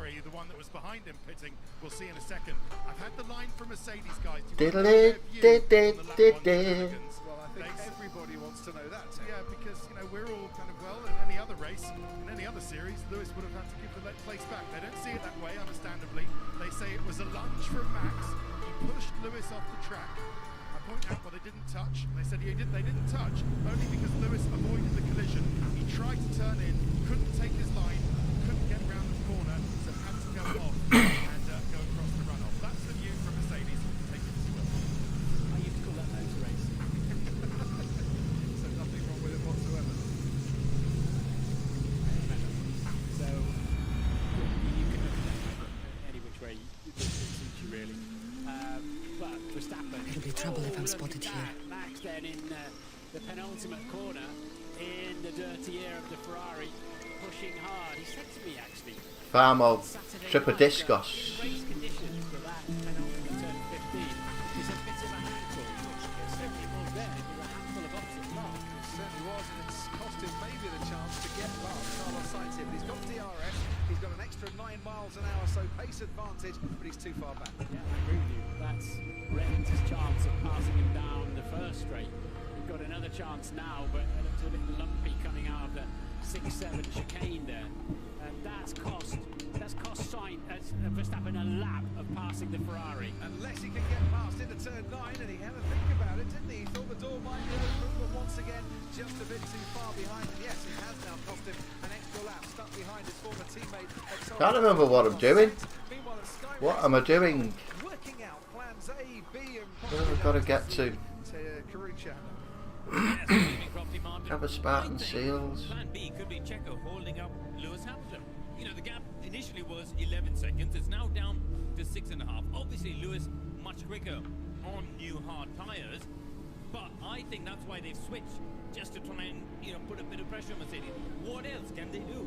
Ferrari, the one that was behind him pitting. We'll see in a second. I've had the line from Mercedes guys. Well, I think everybody wants to know that. Yeah, because we're all kind of in any other race, in any other series, Lewis would have had to give the place back. They don't see it that way, understandably. They say it was a lunge from Max. He pushed Lewis off the track. I point out, well, they didn't touch. They said they didn't touch only because Lewis avoided the collision. He tried to turn in, couldn't take his line, couldn't get round the corner, so had to go off and go across the runoff. That's the view from Mercedes. Take it as you will. I used to call that motor race. So nothing wrong with it whatsoever. So you can look at that any which way it suits you really. But Verstappen. It'll be trouble if I'm spotted here. Max then in the penultimate corner in the dirty air of the Ferrari, pushing hard. He said to me actually, Famo Saturday Triple night, Discus. race conditions for that penultimate turn 15 is a bit of a handful. It certainly was there. It was a handful of opposite cars. It certainly was, and it's cost him maybe the chance to get past Carlos Sainz here. But he's got DRS, he's got an extra 9 miles an hour, so pace advantage, but he's too far back. Yeah, I agree with you. That's wrecked his chance of passing him down the first straight. We've got another chance now, but it looks a bit lumpy coming out of the 6-7 chicane there. And that's cost Verstappen a lap of passing the Ferrari. Unless he can get past into turn 9, and he had a think about it, didn't he? He thought the door might be open, but once again, just a bit too far behind. And yes, it has now cost him an extra lap, stuck behind his former teammate. Can't remember what I'm doing. What am I doing? Working out plans A, B, and Where have I got to get to? Have a Spartan Seals. Plan B could be Checo holding up Lewis Hamilton. The gap initially was 11 seconds. It's now down to 6.5. Obviously, Lewis much quicker on new hard tires, but I think that's why they've switched, just to try and put a bit of pressure on Mercedes. What else can they do?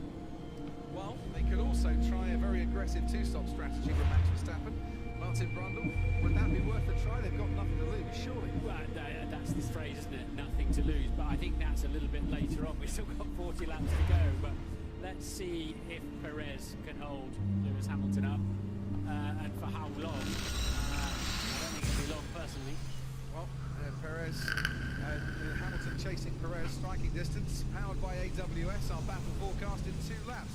Well, they could also try a very aggressive two-stop strategy with Max Verstappen. Martin Brundle, would that be worth a try? They've got nothing to lose, surely. Well, that's this phrase, isn't it? Nothing to lose. But I think that's a little bit later on. We've still got 40 laps to go. But let's see if Perez can hold Lewis Hamilton up. And for how long? I don't think it'll be long, personally. Well, Perez, Hamilton chasing Perez, striking distance, powered by AWS, our battle forecast in 2 laps.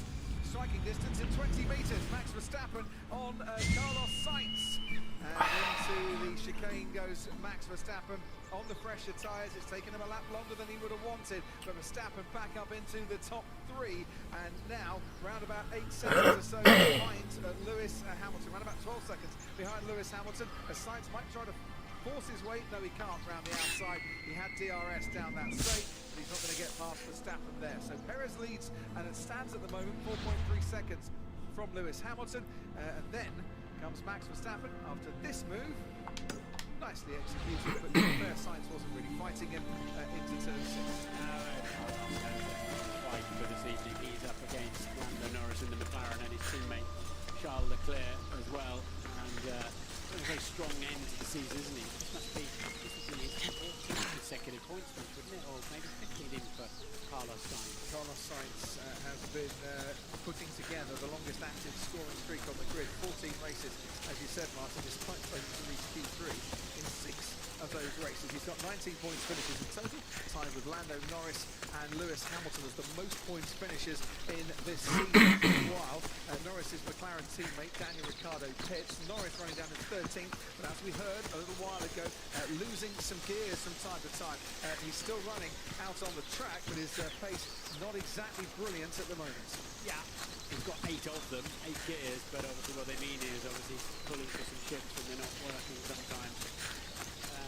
Striking distance in 20 metres, Max Verstappen on Carlos Sainz. And into the chicane goes Max Verstappen on the fresher tyres. It's taken him a lap longer than he would have wanted, but Verstappen back up into the top 3, and now round about 8 seconds or so behind Lewis Hamilton, round about 12 seconds behind Lewis Hamilton. Sainz might try to force his way, no he can't round the outside. He had DRS down that straight, but he's not going to get past Verstappen there. So Perez leads, and it stands at the moment 4.3 seconds from Lewis Hamilton, and then comes Max Verstappen after this move. Nicely executed, but to be fair, Sainz wasn't really fighting him into turn 6. Fight for this evening. He's up against Lando Norris in the McLaren and his teammate Charles Leclerc as well. And a very strong end to the season, isn't he? This would be his 14th consecutive points, wouldn't it? Or maybe 15 in for Carlos Sainz. Carlos Sainz has been putting together the longest active scoring streak on the grid. 14 races, as you said, Martin, despite failing to reach Q3 in 6 of those races. He's got 19 points finishes in total, tied with Lando Norris and Lewis Hamilton as the most points finishers in this season for a while. Norris's McLaren teammate Daniel Ricciardo pits. Norris running down in 13th, but as we heard a little while ago, losing some gears from time to time. He's still running out on the track, but his pace not exactly brilliant at the moment. Yeah, he's got 8 of them, 8 gears, but obviously what they mean is obviously pulling for some shifts and they're not working sometimes.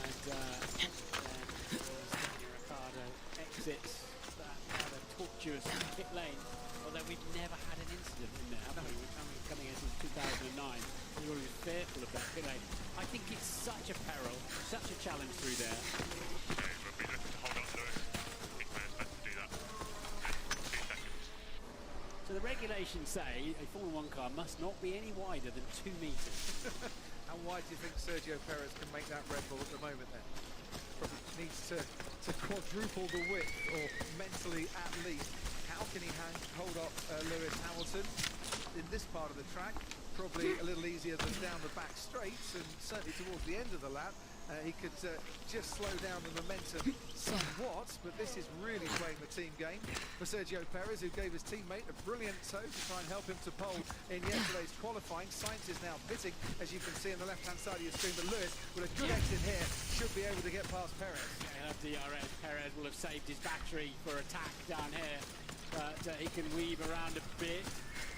And then Ricciardo exits that rather tortuous pit lane, although we've never had an incident in there, have we? We've coming in since 2009. We're always fearful of that pit lane. I think it's such a peril, such a challenge through there. So the regulations say a Formula 1 car must not be any wider than 2 metres. How wide do you think Sergio Perez can make that Red Bull at the moment then? Probably needs to quadruple the width, or mentally at least. How can he hold up Lewis Hamilton? in this part of the track, probably a little easier than down the back straights, and certainly towards the end of the lap, he could just slow down the momentum somewhat, but this is really playing the team game for Sergio Perez, who gave his teammate a brilliant tow to try and help him to pole in yesterday's qualifying. Sainz is now pitting, as you can see on the left-hand side of your screen, but Lewis, with a good exit here, should be able to get past Perez. Yeah, DRS. Perez will have saved his battery for attack down here, but he can weave around a bit.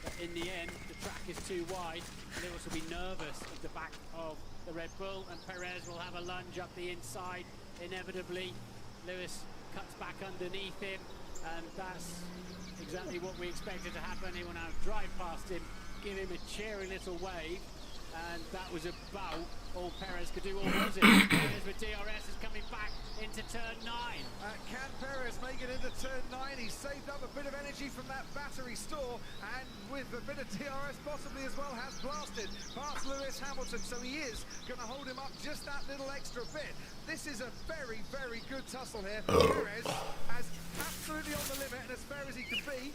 But in the end, the track is too wide. Lewis will be nervous at the back of the Red Bull, and Perez will have a lunge up the inside. Inevitably, Lewis cuts back underneath him, and that's exactly what we expected to happen. He will now drive past him, give him a cheery little wave, and that was about all Perez could do, or was it? Perez with DRS is coming back into turn 9. Can Perez make it into turn 9? He's saved up a bit of energy from that battery store, and with a bit of DRS possibly as well, has blasted past Lewis Hamilton, so he is going to hold him up just that little extra bit. This is a very, very good tussle here. Perez as absolutely on the limit and as fair as he can be.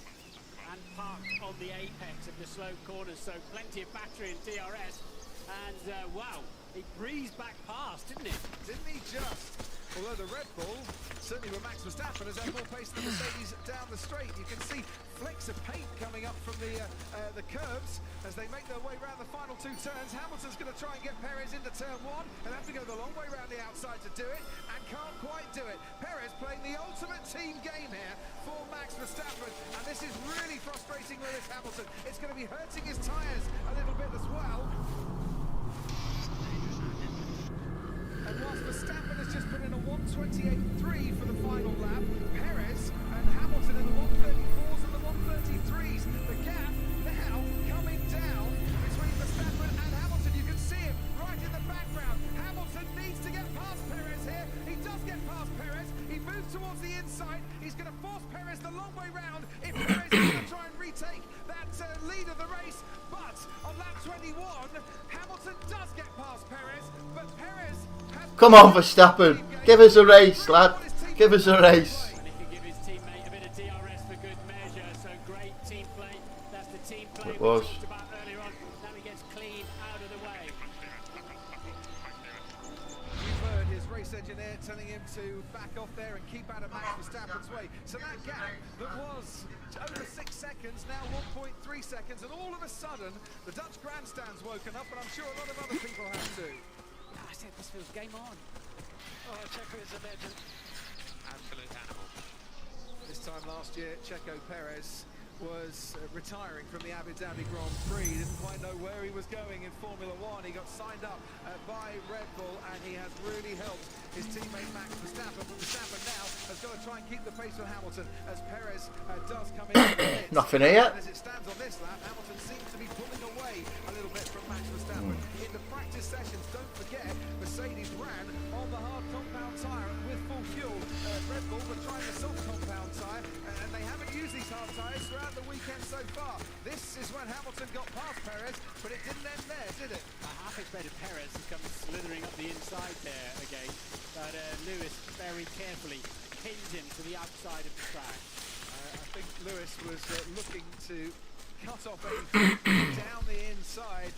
And parked on the apex of the slow corners, so plenty of battery and DRS. And wow, he breezed back past, didn't he? Didn't he just? Although the Red Bull, certainly with Max Verstappen, has had more pace than Mercedes down the straight. You can see flecks of paint coming up from the curbs as they make their way around the final 2 turns. Hamilton's going to try and get Perez into turn 1 and have to go the long way around the outside to do it, and can't quite do it. Perez playing the ultimate team game here for Max Verstappen, and this is really frustrating Lewis Hamilton. It's going to be hurting his tyres a little bit as well. And whilst Verstappen has just put in a 1:28.3 for the final lap, Perez and Hamilton in the 1:34s and the 1:33s. The gap now coming down between Verstappen and Hamilton. You can see him right in the background. Hamilton needs to get past Perez here. He does get past Perez. He moves towards the inside. He's going to force Perez the long way round if Perez is going to try and retake that lead of the race. But on lap 21, Hamilton does get past Perez, but Perez has... Come on, Verstappen. Give us a race, lad. Give us a race. And he can give his teammate a bit of DRS for good measure, so great team play. That's the team play It we was. talked about earlier on. Now he gets clean out of the way. You've heard his race engineer telling him to back off there and keep out of Max Verstappen's way. So that gap that was over 6 seconds, now 1.3 seconds, and all of a sudden the Dutch grandstand's woken up, and I'm sure a lot of other people have too. I said this feels game on. Oh, Checo is a legend. Absolute animal. This time last year, Checo Perez was retiring from the Abu Dhabi Grand Prix. Didn't quite know where he was going in Formula One. He got signed up by Red Bull, and he has really helped his teammate Max Verstappen. But Verstappen now has got to try and keep the pace with Hamilton as Perez does come in. Nothing here. As it stands on this lap, Hamilton seems to be pulling away a little bit from Max Verstappen. In the practice sessions, don't forget, Mercedes ran on the hard compound tyre with full fuel. Red Bull were trying the soft compound tyre, and they haven't used these hard tyres throughout the weekend so far. This is when Hamilton got past Perez, but it didn't end there, did it? I half expected Perez to come slithering up the inside there again, but Lewis very carefully pinned him to the outside of the track. I think Lewis was looking to cut off anything down the inside.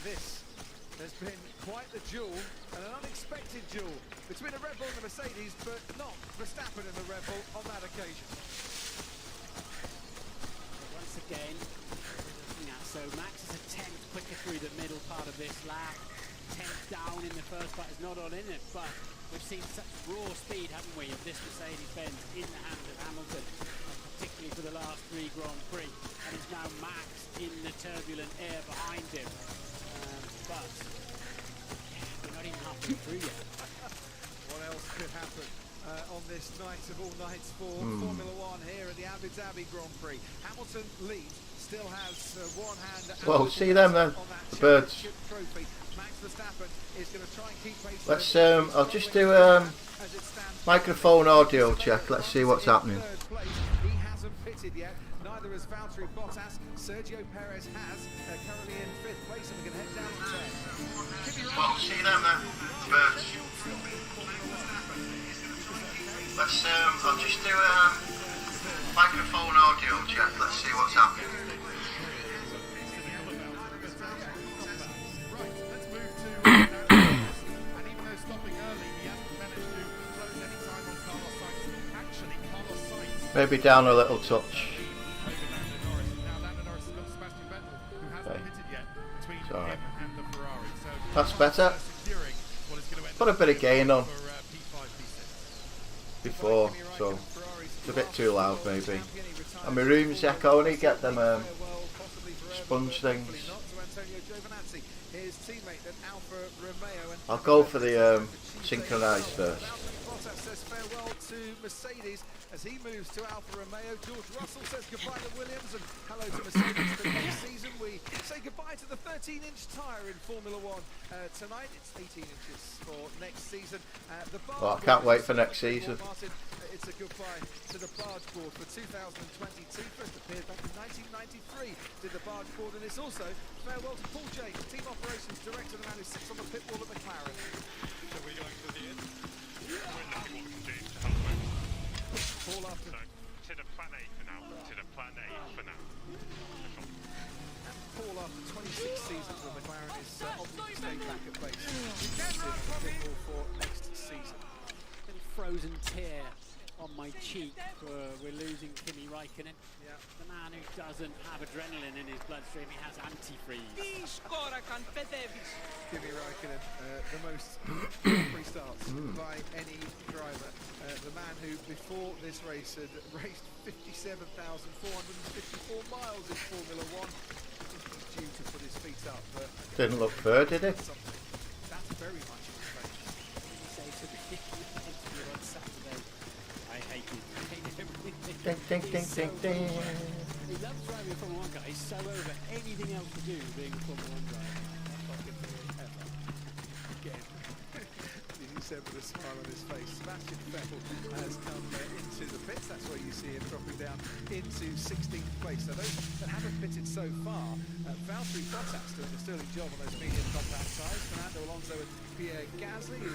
This has been quite the duel, and an unexpected duel between the Red Bull and the Mercedes, but not Verstappen and the Red Bull on that occasion. Once again, so Max is a tenth quicker through the middle part of this lap. 10th down in the first part is not all in it, but we've seen such raw speed, haven't we, of this Mercedes-Benz in the hands of Hamilton, particularly for the last 3 Grand Prix, and it's now Max in the turbulent air behind him. But we're not even halfway through yet. What else could happen on this night of all nights for Formula One here at the Abu Dhabi Grand Prix? Hamilton leads, still has one hand. Well, see them then, the birds. Trophy. Max Verstappen is going to try and keep pace. Let's I'll just do microphone audio check. Let's see what's happening. He hasn't pitted yet. Neither has Valtteri Bottas. Sergio Perez has currently in 5th place, and we're going to head down to 10. Well, see them then, birds. Let's I'll just do microphone audio check. Let's see what's happening. Maybe down a little touch. Over Lando Norris. Now Lando Norris has got Sebastian Vettel, who hasn't Okay. pitted yet between It's alright. him and the Ferrari. So That's better. securing what is going to end Put a bit of gain on for P5, P6. before, so it's a bit too loud maybe. And my room's echoing, get them sponge things. I'll go for the synchronised first. Bottas says farewell to Mercedes as he moves to Alfa Romeo. George Russell says goodbye to Williams and hello to Mercedes for next season. We say goodbye to the 13-inch tyre in Formula One tonight. It's 18 inches for next season. Well, I can't wait for next season. Martin, it's a goodbye to the barge board for 2022. First appeared back in 1993. Did the barge board, and it's also farewell to Paul James, Team Operations Director, the man who sits on the pit wall at McLaren. So we're going to the end? We're not going to do to help out. Paul after So, to the plan A for now. To the plan A for now. Paul after 26 seasons with McLaren is opting to stay back at base. Football for next season. Little frozen tear on my cheek for we're losing Kimi Raikkonen. Yeah. The man who doesn't have adrenaline in his bloodstream, he has antifreeze. Kimi Raikkonen, the most free starts by any driver. The man who, before this race, had raced 57,454 miles in Formula One. I think he's due to put his feet up, but Didn't look fair, did it? something. That's very much in his face. He say to the interview on Saturday, I hate you. I hate everything. Ding, ding, ding, He's so ding, ding. over. He loves driving a Formula 1 car. He's so over anything else to do being a Formula 1 driver. That's not good for him ever. Again, he said with a smile on his face. Sebastian Vettel has come into the pits. That's where you see him dropping down into 16th place. So those that haven't pitted so far, Valtteri Bottas doing a sterling job on those medium compound tyres. Fernando Alonso and Pierre Gasly on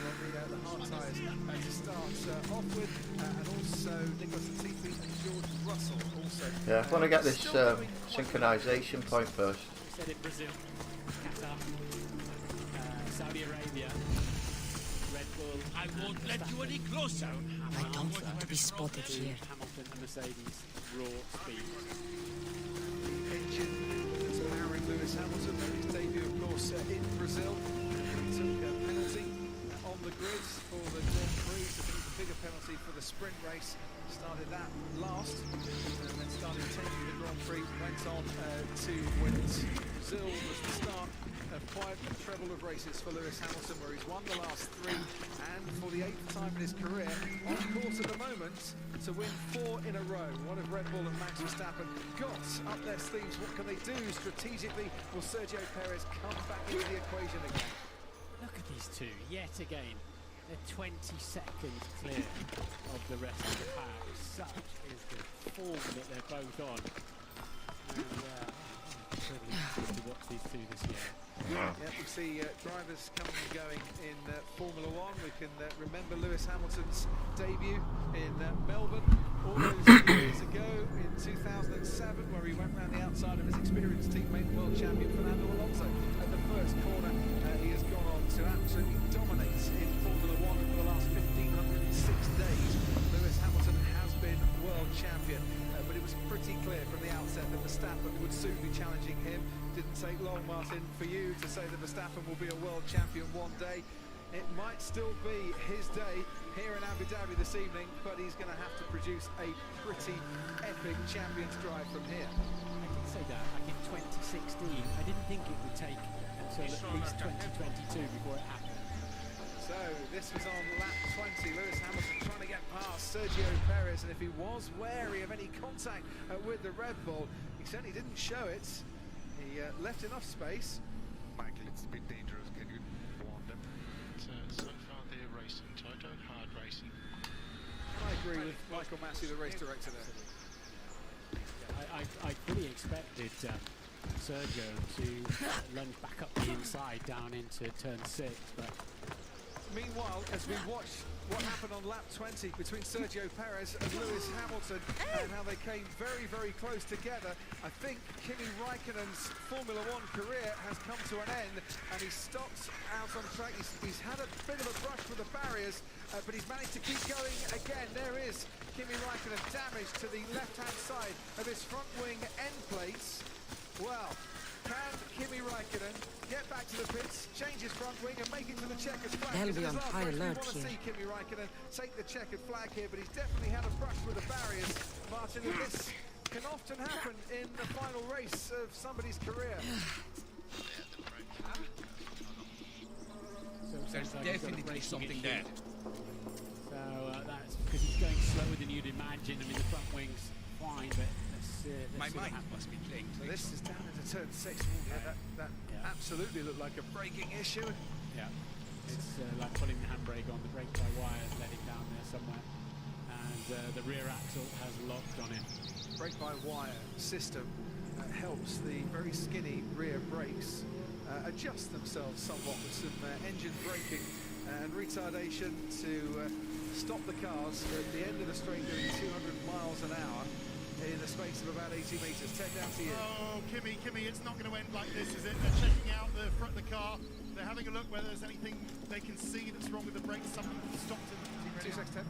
the hard tyres to start off with, and also Nicholas Latifi and George Russell also. Yeah, I want to get this synchronisation point first. We said in Brazil, Qatar, Saudi Arabia, Red Bull. I won't let you any closer. I don't want to be spotted here. Hamilton and Mercedes raw speed. The engine that's powering Lewis Hamilton made his debut, of course, in Brazil. He took a penalty on the grid for the Grand Prix. I think it's a bigger penalty for the sprint race. Started that last, and then started taking the Grand Prix. Went on to win it. Brazil was the start of quite a treble of races for Lewis Hamilton, where he's won the last 3, and for the 8th time in his career, on course at the moment to win 4 in a row. One of Red Bull and Max Verstappen got up their sleeves. What can they do strategically? Will Sergio Perez come back into the equation again? Look at these two, yet again. They're 20 seconds clear of the rest of the pack. Such is the form that they're both on. And privileged to watch these two this year. Yeah, we see drivers coming and going in Formula One. We can remember Lewis Hamilton's debut in Melbourne all those years ago in 2007, where he went round the outside of his experienced teammate, world champion Fernando Alonso. At the first corner, he has gone on to absolutely dominate in Formula One over the last 1,506 days. Lewis Hamilton has been world champion, but it was pretty clear from the outset that Verstappen would soon be challenging him. Didn't take long, Martin, for you to say that Verstappen will be a world champion one day. It might still be his day here in Abu Dhabi this evening, but he's going to have to produce a pretty epic champions drive from here. I did say that back in 2016. I didn't think it would take until at least 2022 before it happened. So this was on lap 20. Lewis Hamilton trying to get past Sergio Perez, and if he was wary of any contact with the Red Bull, he certainly didn't show it. He left enough space. Michael, it's a bit dangerous. Can you warn them? So far they're racing Toto, hard racing. I agree with Michael Massey, the race director there. I fully expected Sergio to lunge back up the inside down into turn 6, but Meanwhile, as we watch what happened on lap 20 between Sergio Perez and Lewis Hamilton and how they came very, very close together. I think Kimi Raikkonen's Formula One career has come to an end and he stops out on track. He's had a bit of a brush with the barriers, but he's managed to keep going again. There is Kimi Raikkonen, damage to the left-hand side of his front wing end plates. Well, can Kimi Raikkonen get back to the pits, change his front wing and make it to the checkered flag? They'll be on high alert We want to here. see Kimi Raikkonen take the checkered flag here, but he's definitely had a brush with the barriers, Martin, and this can often happen in the final race of somebody's career. There's definitely something there. So that's because he's going slower than you'd imagine. I mean, the front wing's fine, but let's My see what mind happens. must be playing So tricks. this is down into turn 6. That absolutely looked like a braking issue. Yeah, it's like pulling the handbrake on. The brake-by-wire has let him down there somewhere, and the rear axle has locked on him. Brake-by-wire system helps the very skinny rear brakes adjust themselves somewhat with some engine braking and retardation to stop the cars at the end of the straight doing 200 miles an hour in a space of about 80 metres. Ted, down to you. Oh, Kimi, it's not going to end like this, is it? They're checking out the front of the car. They're having a look whether there's anything they can see that's wrong with the brakes. Something stopped him. 2 seconds, Ted.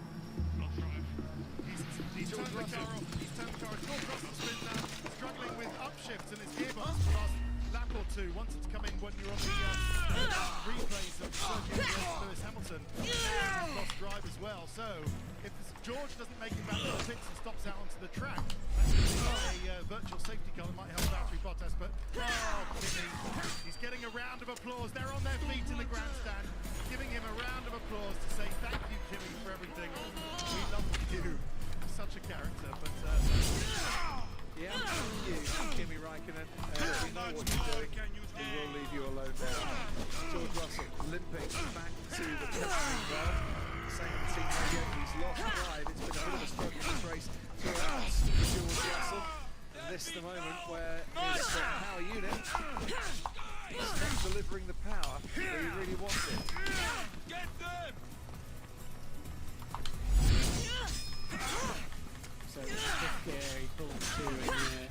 He's turned the car off. He's turned the car off. Across the sprint now, struggling with upshifts in his gearbox for the last lap or two. Wanted to come in when you're on the replays of Sergio Perez, Lewis Hamilton. Lost drive as well. So if George doesn't make it back to the pits and stops out onto the track, that's going to be a virtual safety car that might help Valtteri Bottas. But Kimi, he's getting a round of applause. They're on their feet in the grandstand, giving him a round of applause to say thank you, Kimi, for everything. We love you. Such a character, but Yeah, you, Kimi Raikkonen. We know what you're doing. We will leave you alone now. George Russell limping back to the pit guard. Saying to team radio, he's lost drive. It's been a bit of a struggle in this race throughout George Russell. And this is the moment where his power unit is not delivering the power that he really wants it. Get them! So the fifth gear, he pulled 2 in there.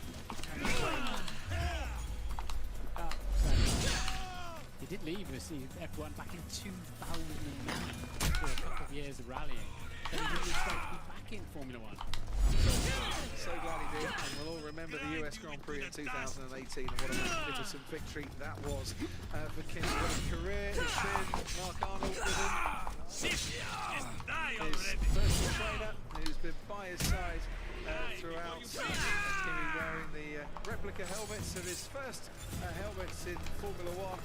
He did leave us F1 back in 2009 after a couple of years of rallying. Then he didn't expect to be back in Formula One. So glad he did, and we'll all remember the US Grand Prix in 2018 and what a magnificent victory that was for Kimi. What a career it's been. Mark Arnold with him, his personal trainer, who's been by his side throughout. Kimi wearing the replica helmets of his first helmets in Formula One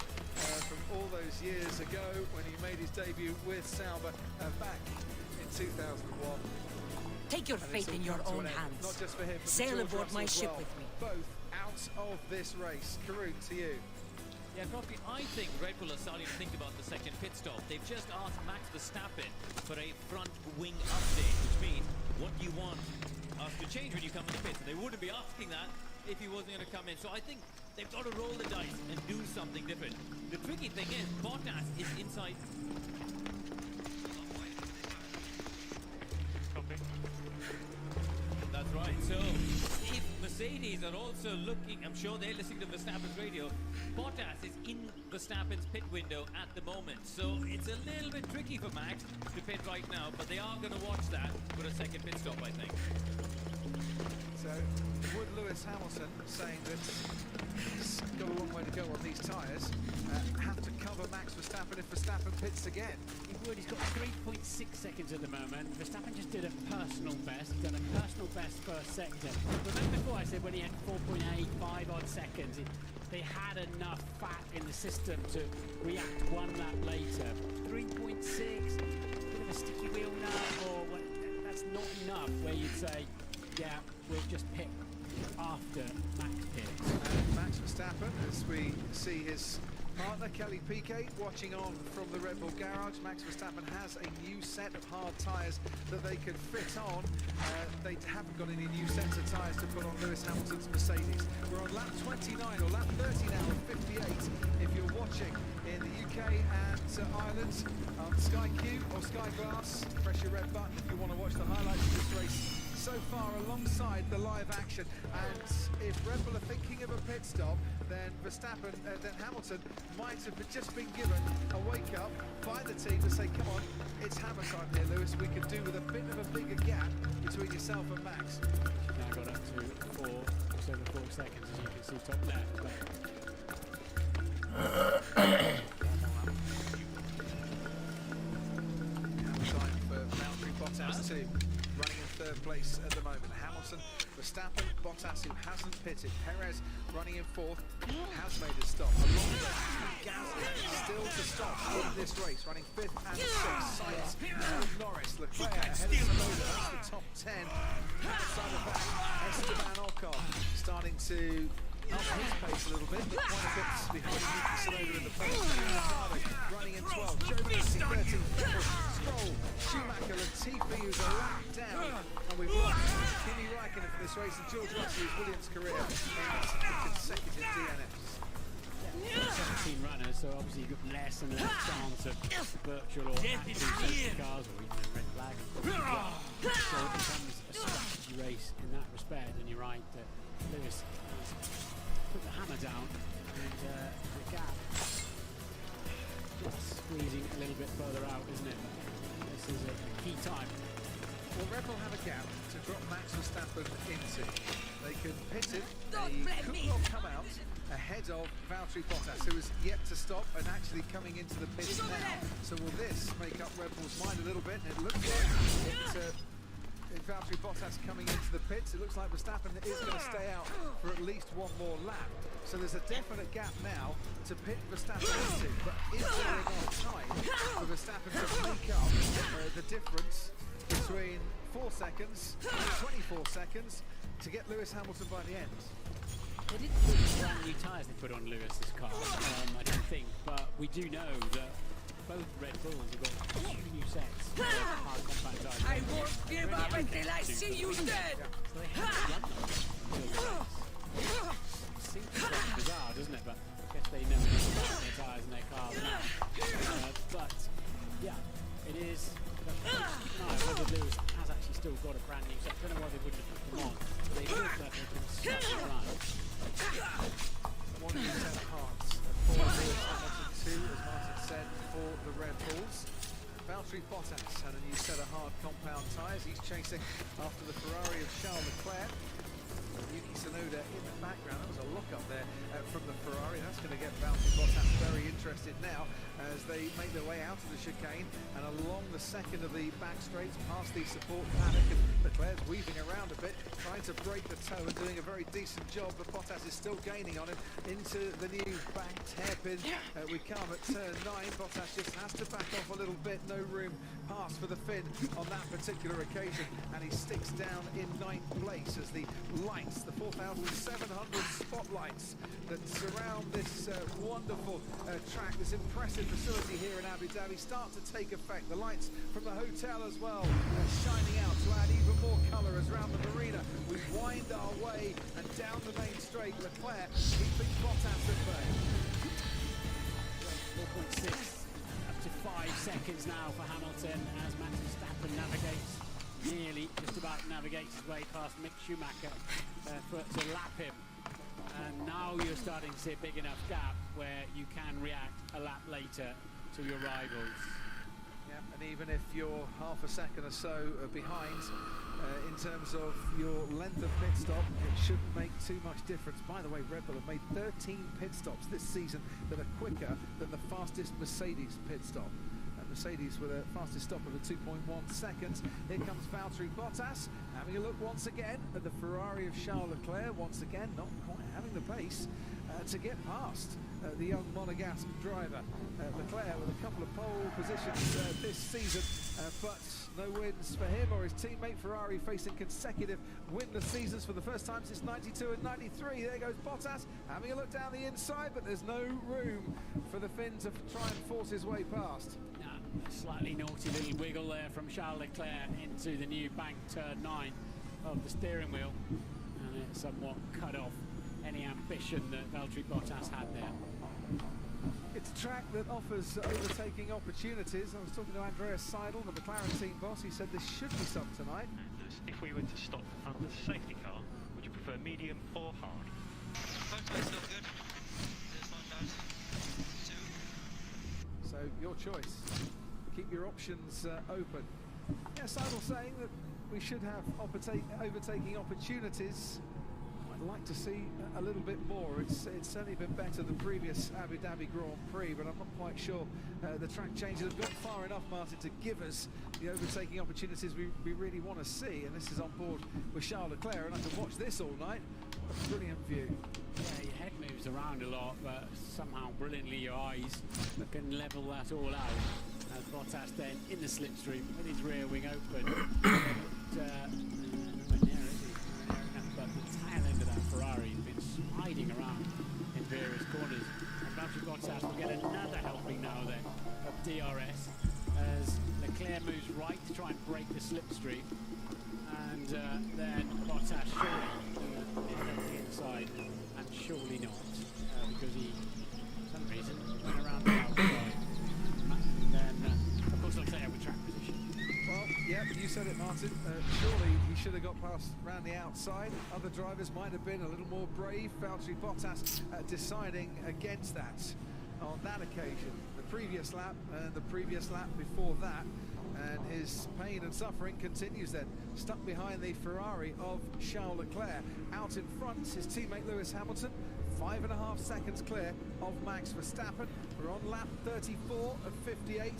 from all those years ago when he made his debut with Sauber back in 2001. Take your And fate it's in all your come to own an end. hands. Not just for him, but for Sail George aboard Russell my as ship well. with me. Both out of this race. Karun, to you. Yeah, Crosby, I think Red Bull are starting to think about the second pit stop. They've just asked Max Verstappen for a front wing update, which means, what do you want us to change when you come in the pits? And they wouldn't be asking that if he wasn't going to come in. So I think they've got to roll the dice and do something different. The tricky thing is, Bottas is inside. That's right. So if Mercedes are also looking, I'm sure they're listening to Verstappen's radio. Bottas is in Verstappen's pit window at the moment. So it's a little bit tricky for Max to pit right now, but they are going to watch that for a second pit stop, I think. So, would Lewis Hamilton, saying that he's got a long way to go on these tyres, have to cover Max Verstappen if Verstappen pits again? He would. He's got 3.6 seconds at the moment. Verstappen just did a personal best. He's done a personal best first sector. Remember before I said when he had 4.85 odd seconds, they had enough fat in the system to react one lap later. 3.6, bit of a sticky wheel now, or that's not enough where you'd say, yeah, we'll just pick after Max pits. And Max Verstappen, as we see his partner Kelly Piquet watching on from the Red Bull garage. Max Verstappen has a new set of hard tyres that they could fit on. They haven't got any new sets of tyres to put on Lewis Hamilton's Mercedes. We're on lap 29 or lap 30 now of 58 if you're watching in the UK and Ireland on Sky Q or Sky Glass. Press your red button if you want to watch the highlights of this race so far alongside the live action. And if Red Bull are thinking of a pit stop, then then Hamilton might have just been given a wake up by the team to say, come on, it's hammer time here, Lewis. We could do with a bit of a bigger gap between yourself and Max. Now got up to 4 seconds, as you can see top left. Time for Valtteri Bottas too. Running in third place at the moment. Hamilton, Verstappen, Bottas, who hasn't pitted. Perez running in fourth, has made a stop. Alonso and Gasly still to stop in this race, running fifth and sixth. Sainz, Norris, Leclerc ahead of Tsunoda. That's the top 10. Outside of that, Esteban Ocon starting to up his pace a little bit, but quite a bit behind Yuki Tsunoda in the pace. Ricciardo running in 12. Giovinazzi 13. Stroll, Schumacher, Latifi, who's a lap down, and we've lost Kimi Räikkönen for this race, and George Russell, who's Williams' career ends consecutive DNFs. 17 runners, so obviously you've got less and less chance of virtual or actual safety cars or even a red flag. So it becomes a strategy race in that respect, and you're right that Lewis has put the hammer down, and the gap just squeezing a little bit further out, isn't it? This is a key time. Well, Red Bull have a gap to drop Max Verstappen into. They could pit him, he could not come out ahead of Valtteri Bottas, who is yet to stop and actually coming into the pits now. So will this make up Red Bull's mind a little bit? And it looks like Valtteri Bottas coming into the pits. It looks like Verstappen is going to stay out for at least one more lap. So there's a definite gap now to pit Verstappen into. But is there enough time for Verstappen to make up the difference between 4 seconds and 24 seconds to get Lewis Hamilton by the end? They didn't put brand new tyres they put on Lewis's car, I don't think, but we do know that both Red Bulls have got 2 new sets of hard compact tyres. I won't give up until I see you dead! So they have to run them. Seems bizarre, doesn't it? But I guess they know about their tyres and their cars now. But yeah, it is. No, whether Lewis has actually still got a brand new set. I don't know why they wouldn't have put them on. But they look like they can stop the run. One new set of hearts for Lewis Hamilton, 2, as Martin said, for the Red Bulls. Valtteri Bottas had a new set of hard compound tyres. He's chasing after the Ferrari of Charles Leclerc. Yuki Tsunoda in the background. That was a lock up there from the Ferrari. That's going to get Valtteri Bottas very interested now as they make their way out of the chicane and along the second of the back straights past the support paddock, and Leclerc's weaving around a bit, trying to break the toe and doing a very decent job, but Bottas is still gaining on him into the new banked hairpin. We come at turn 9. Bottas just has to back off a little bit. No room pass for the Finn on that particular occasion, and he sticks down in 9th place as the lights, the 4,700 spotlights that surround this wonderful track, this impressive facility here in Abu Dhabi, start to take effect. The lights from the hotel as well are shining out to add even more colour as round the marina we wind our way and down the main straight. Leclerc keeping Bottas at bay. 4.6 up to 5 seconds now for Hamilton as Max Verstappen just about navigates his way past Mick Schumacher to lap him. And now you're starting to see a big enough gap where you can react a lap later to your rivals. Yeah, and even if you're half a second or so behind in terms of your length of pit stop, it shouldn't make too much difference. By the way, Red Bull have made 13 pit stops this season that are quicker than the fastest Mercedes pit stop. Mercedes with a fastest stop of a 2.1 seconds. Here comes Valtteri Bottas having a look once again at the Ferrari of Charles Leclerc. Once again, not quite having the pace to get past the young Monegasque driver. Leclerc with a couple of pole positions this season, but no wins for him or his teammate. Ferrari facing consecutive winless seasons for the first time since 92 and 93. There goes Bottas having a look down the inside, but there's no room for the Finn to try and force his way past. Slightly naughty little wiggle there from Charles Leclerc into the new bank turn 9 of the steering wheel, and it somewhat cut off any ambition that Valtteri Bottas had there. It's a track that offers overtaking opportunities. I was talking to Andreas Seidel, the McLaren team boss. He said this should be some tonight. If we were to stop under the safety car, would you prefer medium or hard? Both ways look good. There's one bad. Two. So your choice. Keep your options open. Yeah, Seidel saying that we should have overtaking opportunities. I'd like to see a little bit more. It's certainly been better than previous Abu Dhabi Grand Prix, but I'm not quite sure the track changes have got far enough, Martin, to give us the overtaking opportunities we really want to see. And this is on board with Charles Leclerc, and I can watch this all night. What a brilliant view. Yeah, your head moves around a lot, but somehow brilliantly your eyes can level that all out. As Bottas then in the slipstream with his rear wing open. Nowhere near, is he? Nowhere near enough, but the tail end of that Ferrari has been sliding around in various corners. And Valtteri Bottas will get another helping now then of DRS as Leclerc moves right to try and break the slipstream. And then Bottas surely end up the inside, and surely not, because he, for some reason, went around the outside. Of course, Leclerc with track position. Well, yeah, you said it, Martin. Surely he should have got past round the outside. Other drivers might have been a little more brave. Valtteri Bottas deciding against that on that occasion. The previous lap and the previous lap before that. And his pain and suffering continues then. Stuck behind the Ferrari of Charles Leclerc. Out in front, his teammate Lewis Hamilton. 5.5 seconds clear of Max Verstappen. We're on lap 34 of 58,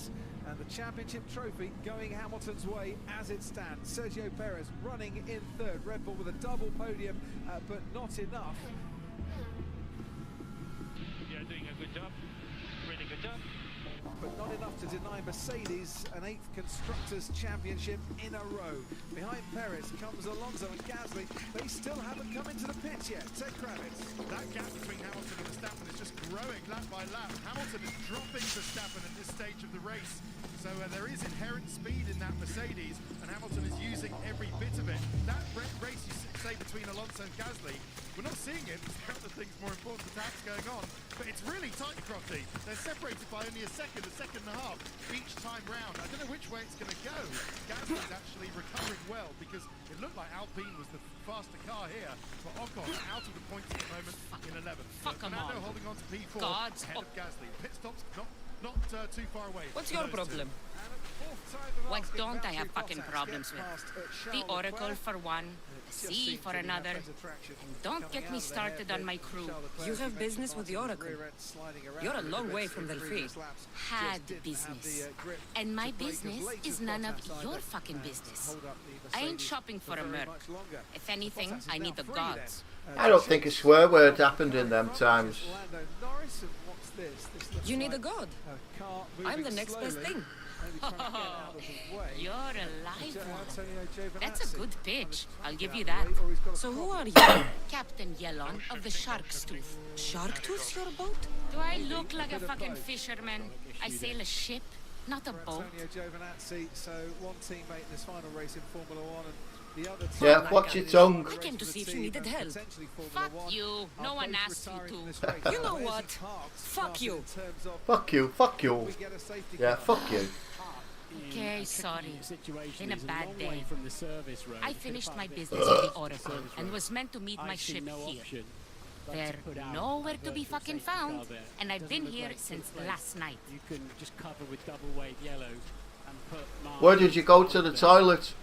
and the championship trophy going Hamilton's way as it stands. Sergio Perez running in third. Red Bull with a double podium, but not enough. You're doing a good job. Really good job. But not enough to deny Mercedes an 8th Constructors' Championship in a row. Behind Perez comes Alonso and Gasly. They still haven't come into the pits yet. Ted Kravitz. That gap between Hamilton and Verstappen is just growing lap by lap. Hamilton is dropping Verstappen at this stage of the race. So there is inherent speed in that Mercedes, and Hamilton is using every bit of it. That race you say between Alonso and Gasly, we're not seeing it. There's other things more important attacks going on, but it's really tight, Crofty. They're separated by only a second and a half each time round. I don't know which way it's going to go. Gasly's actually recovering well because it looked like Alpine was the faster car here, but Ocon out of the points at the moment in 11th. Fernando holding on to P4 ahead of Gasly. Pit stops not too far away. What's your problem? What don't I have fucking problems with? The Oracle for one, the Sea for another, and don't get me started on my crew. You have business with the Oracle. You're a long way from the field. Had business. And my business is none of your fucking business. I ain't shopping for a merc. If anything, I need the gods. I don't think a swear word happened in them times. You need a god. I'm the next best thing. You're a live one. That's a good pitch. I'll give you that. So who are you? Captain Yellon of the Shark's Tooth. Shark Tooth's your boat? Do I look like a fucking fisherman? I sail a ship, not a boat. So one teammate in this final race in Formula 1 and the other Yeah, watch your tongue. I came to see if you needed help. Fuck you. No one asked you to. You know what? Fuck you. Fuck you, fuck you. Yeah, fuck you. Okay, sorry. Been a bad day. I finished my business with the Oracle and was meant to meet my ship here. They're nowhere to be fucking found, and I've been here since last night. You can just cover with double wave yellow and put Where did you go to the toilet?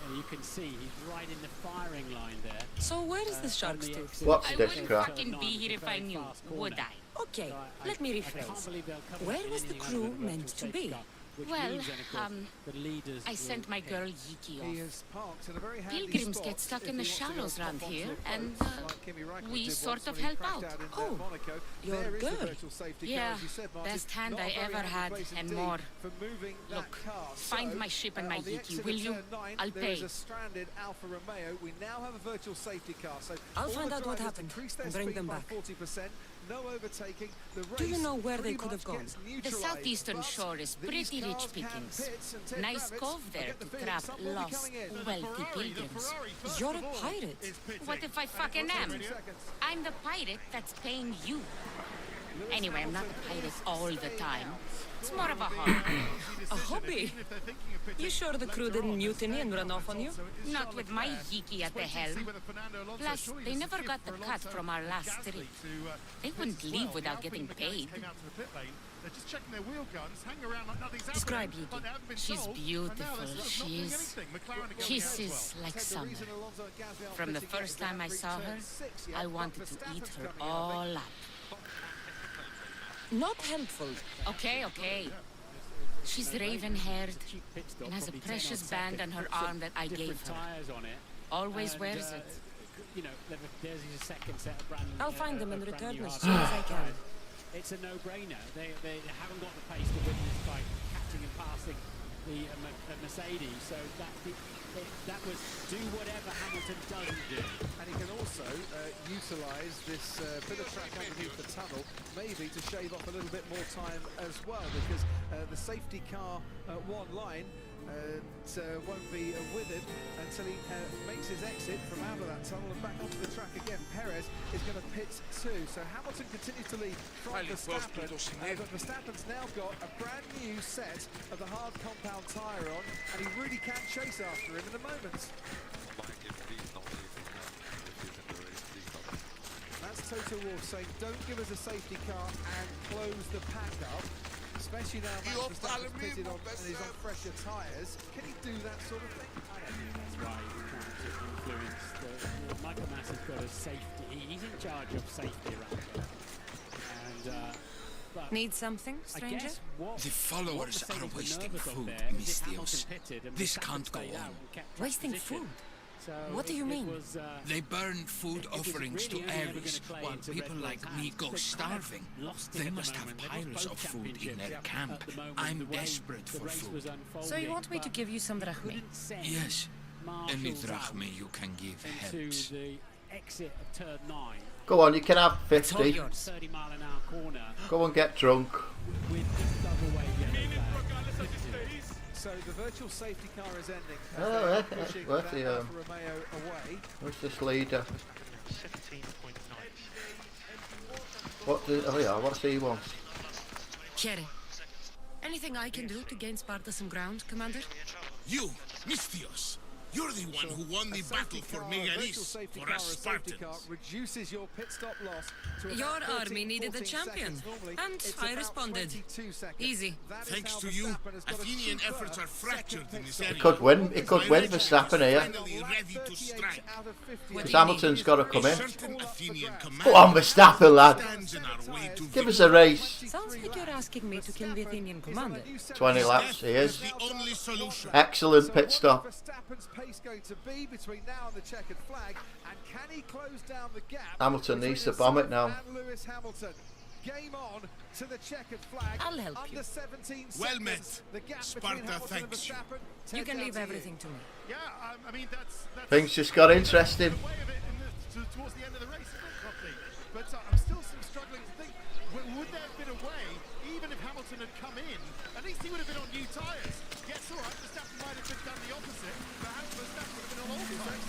and you can see he's right in the firing line there. So where is the Shark's Tooth? What's I this wouldn't crap? fucking be here if I knew, would I? Okay, let me rephrase. Where was the crew meant to be? Well, I sent my girl Yiki off. Pilgrims get stuck in the shallows around here, and we sort of help out. Oh, you're good. Yeah, best hand I ever had, and more. Look, find my ship and my Yiki, will you? I'll pay. I'll find out what happened and bring them back. Do you know where they could have gone? The southeastern shore is pretty rich pickings. Nice cove there to trap lost, wealthy pilgrims. You're a pirate. What if I fucking am? I'm the pirate that's paying you. Anyway, I'm not a pirate all the time. It's more of a hobby. A hobby? You sure the crew didn't mutiny and run off on you? Not with my Yiki at the helm. Plus, they never got the cut from our last trip. They wouldn't leave without getting paid. Describe Yiki. She's beautiful. She's kisses like summer. From the first time I saw her, I wanted to eat her all up. Not helpful. Okay. She's raven-haired and has a precious band on her arm that I gave her. Always wears it. I'll find them and return as soon as I can. It's a no-brainer. They haven't got the pace to win this by catching and passing the Mercedes, so that was do whatever Hamilton doesn't do. And he can also utilise this bit of track underneath the tunnel, maybe to shave off a little bit more time as well, because the safety car one line won't be with him until he makes his exit from out of that tunnel and back onto the track again. Perez is going to pit too, so Hamilton continues to lead from Verstappen, but Verstappen's now got a brand new set of the hard compound tyre on, and he really can chase after him in a moment. That's Toto Wolff saying, don't give us a safety car and close the pack up. Especially now Max Verstappen's pitted on and he's on fresher tyres. Can he do that sort of thing? I don't think that's why he's trying to influence Michael Massey's got a safety. He's in charge of safety around here. And need something, stranger? The followers are wasting food, Mystios. This can't go on. Wasting food? What do you mean? They burn food offerings to Ares, while people like me go starving. They must have piles of food in their camp. I'm desperate for food. So you want me to give you some drachmae? Yes. Any drachmae you can give helps. Go on, you can have 50. Go and get drunk. So the virtual safety car is ending. Where's this leader? 17.9. What's he want? Chere, anything I can do to gain Sparta some ground, Commander? You, Mystios! You're the one who won the battle for Megaris, for us Spartans. Your army needed a champion, and I responded. Easy. Thanks to you, Athenian efforts are fractured in this area. It could win Verstappen here. Because Hamilton's got to come in. Go on, Verstappen, lad. Give us a race. Sounds like you're asking me to kill the Athenian commander. 20 laps, he is. Excellent pit stop. Pace going to be between now and the checkered flag, and can he close down the gap? Hamilton needs to bomb it now. Lewis Hamilton. Game on to the checkered flag. I'll help you. 17 well met. Sparta thanks you. You can leave everything to me. Yeah, I mean that's things just got interesting. Towards the end of the race, but I'm still struggling to think. Would there have been a way, even if Hamilton had come in, at least he would have been on new tyres? Yes, all right, Verstappen might have been done the opposite, but Verstappen would have been on all tyres.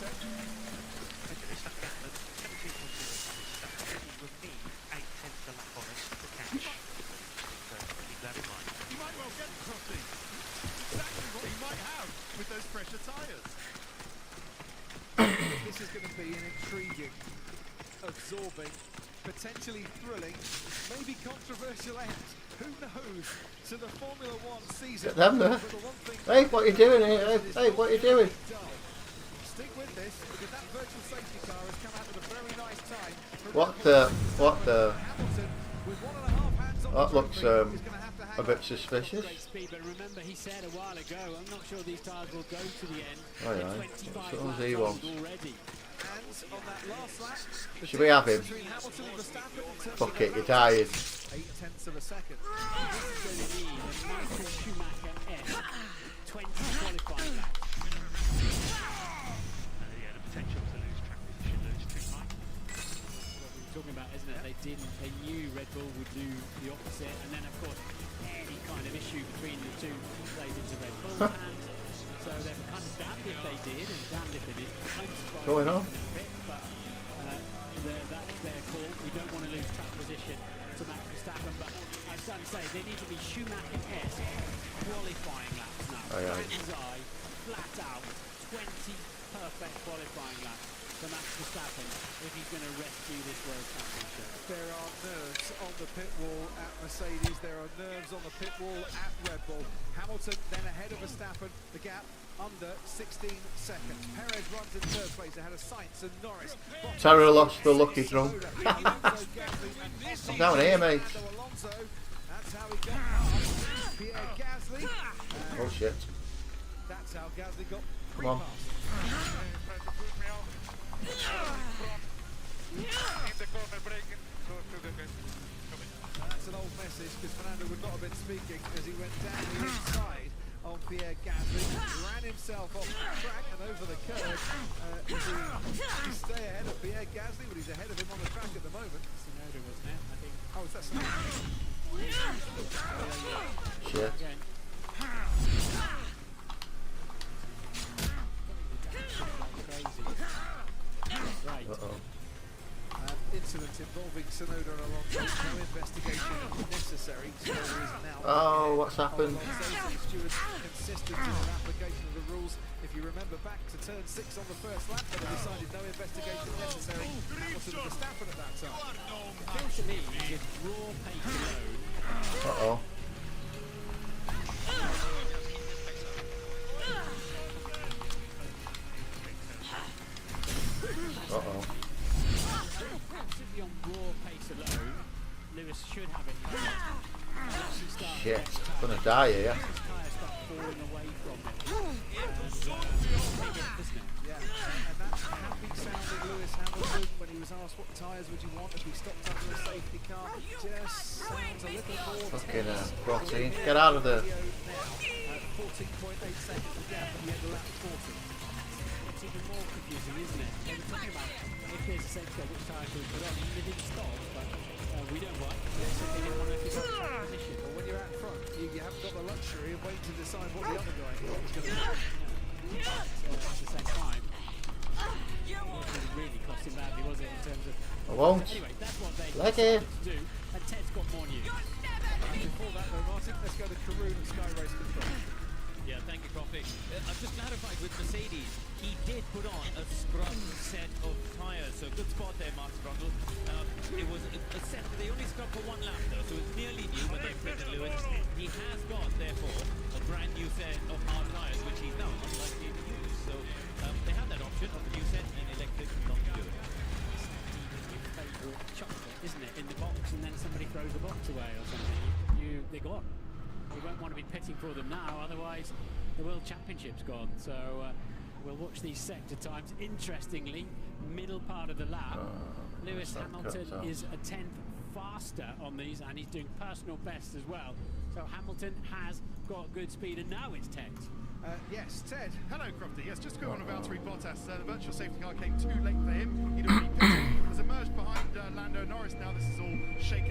With me, 8/10 a lap on us to catch. So keep that in mind. He might well get the crossing. Exactly what he might have with those pressure tyres. This is going to be an intriguing, absorbing, potentially thrilling, maybe controversial end. Who knows? To the Formula One season. Get them there. Hey, what are you doing here? Hey, what are you doing? Stick with this, because that virtual safety car has come out at a very nice time. What the? That looks a bit suspicious. Great speed, but remember he said a while ago, I'm not sure these tyres will go to the end. Oh yeah, that's what he wants. And on that last lap, Should we have him? between Hamilton and Verstappen in terms Fuck of it, you're tired. 0.8 of a second. This is going to need a Michael Schumacher S 20 qualifying laps. Yeah, the potential to lose track position, lose too high. What we were talking about, isn't it? They knew Red Bull would do the opposite, and then of course any kind of issue between the two plays into Red Bull hands. So they were kind of damned if they did, and damned if they didn't. Going on. But that's their call. We don't want to lose track position to Max Verstappen, but I was starting to say they need to be Schumacher-esque qualifying laps now. Aye, aye. His eye, flat out, 20 perfect qualifying laps for Max Verstappen if he's going to rescue this World Championship. There are nerves on the pit wall at Mercedes. There are nerves on the pit wall at Red Bull. Hamilton then ahead of Verstappen. The gap under 16 seconds. Perez runs in third place ahead of Sainz and Norris. Terror lost the lucky drum. I'm down here, mate. That's how he got past Pierre Gasly. Oh shit. That's how Gasly got Come on. That's an old message because Fernando would not have been speaking as he went down the inside on Pierre Gasly, ran himself off the track and over the curve. He stay ahead of Pierre Gasly, but he's ahead of him on the track at the moment. Tsunoda, wasn't it? I think. Oh, is that Tsunoda? Shit. Right. Uh-oh. Incident involving Tsunoda and Alonso. No investigation necessary. Tsunoda is now. Oh, what's happened? Stewards consistent in their application of the rules. If you remember back to turn 6 on the first lap, they decided no investigation necessary. Hamilton and Verstappen at that time. It feels to me with raw pace alone. Uh-oh. Uh-oh. Simply on raw pace alone, Lewis should have it covered. Shit. I'm gonna die here. His tyres start falling away from him. Yeah, and that happy sounding Lewis Hamilton when he was asked what tyres would you want if he stopped under a safety car, just sounds a little more Fucking tense. protein. Get out of there. 14.8 seconds of gap at the end of lap 40. It's even more confusing, isn't it? They were talking about if there's a safety car, which tyre should we put on? They didn't stop, but we don't want. They didn't want to keep on track position. Well, when you're out front, you haven't got the luxury of waiting to decide what the other guy is going to do. At the same time, it wasn't really cost him badly, was it, in terms of... I won't. Anyway, that's what they Like decided it. to do, and Ted's got more news. Before that, though, Martin, let's go to Karun and Sky Race Control. Yeah, thank you, Coffee. I've just clarified with Mercedes. He did put on a scrub set of tyres, so good spot there, Mark Sprundle. It was a set, they only scrubbed for one lap though, so it's nearly new when they printed Lewis. He has got, therefore, a brand new set of hard tyres, which he's now unlikely to use. So they have that option of a new set and electric not to do it. Your favourite chocolate, isn't it, in the box, and then somebody throws the box away or something. They're gone. We won't want to be pitting for them now, otherwise the World Championship's gone. So we'll watch these sector times. Interestingly, middle part of the lap, Lewis Hamilton is a tenth faster on these, and he's doing personal best as well. So Hamilton has got good speed, and now it's Ted. Yes, Ted. Hello, Crofty. Yes, just going on about Valtteri Bottas. The virtual safety car came too late for him. He'd already pitted, has emerged behind Lando Norris. Now this is all shaken